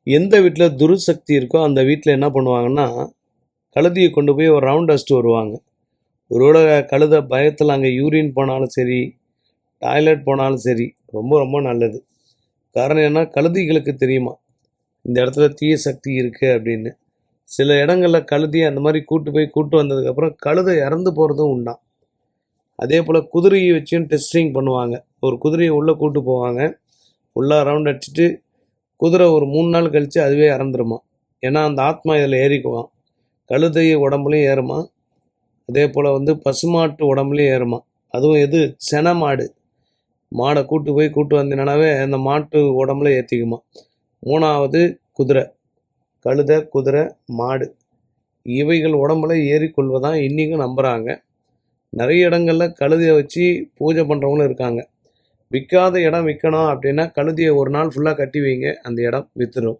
எந்த வீட்டில் துருசக்தி இருக்கோ அந்த வீட்டில் என்ன பண்ணுவாங்கன்னா, கழுதையை கொண்டு போய் ஒரு ரவுண்ட் அடிச்சுட்டு வருவாங்க. ஒருவேளை கழுதை பயத்தில் அங்கே யூரின் போனாலும் சரி, டாய்லெட் போனாலும் சரி, ரொம்ப ரொம்ப நல்லது. காரணம் என்ன, கழுதைகளுக்கு தெரியுமா இந்த இடத்துல தீய சக்தி இருக்குது அப்படின்னு. சில இடங்களில் கழுதையை அந்த மாதிரி கூட்டு வந்ததுக்கப்புறம் கழுதை இறந்து போகிறதும் உண்டாம். அதே போல் குதிரையை வச்சும் டெஸ்டிங் பண்ணுவாங்க. ஒரு குதிரையை உள்ளே கூட்டு போவாங்க, ஃபுல்லாக ரவுண்ட் அடிச்சுட்டு குதிரை ஒரு 3 நாள் கழித்து அதுவே இறந்துருமா. ஏன்னா அந்த ஆத்மா இதில் ஏறிக்குவான். கழுதை உடம்புலையும் ஏறுமா, அதே போல் பசுமாட்டு உடம்புலையும் ஏறுமா. அதுவும் எது, சென மாடு. மாடை கூட்டு வந்தீங்கன்னாவே அந்த மாட்டு உடம்புல ஏற்றிக்குமா. 3வது குதிரை. கழுதை, குதிரை, மாடு இவைகள் உடம்புல ஏறிக்கொள்வதான் இன்றைக்கும் நம்புகிறாங்க. நிறைய இடங்களில் கழுதையை வச்சு பூஜை பண்ணுறவங்களும் இருக்காங்க. விற்காத இடம் விற்கணும் அப்படின்னா கழுதையை ஒரு நாள் ஃபுல்லாக கட்டி வைங்க, அந்த இடம் விற்றுடும்.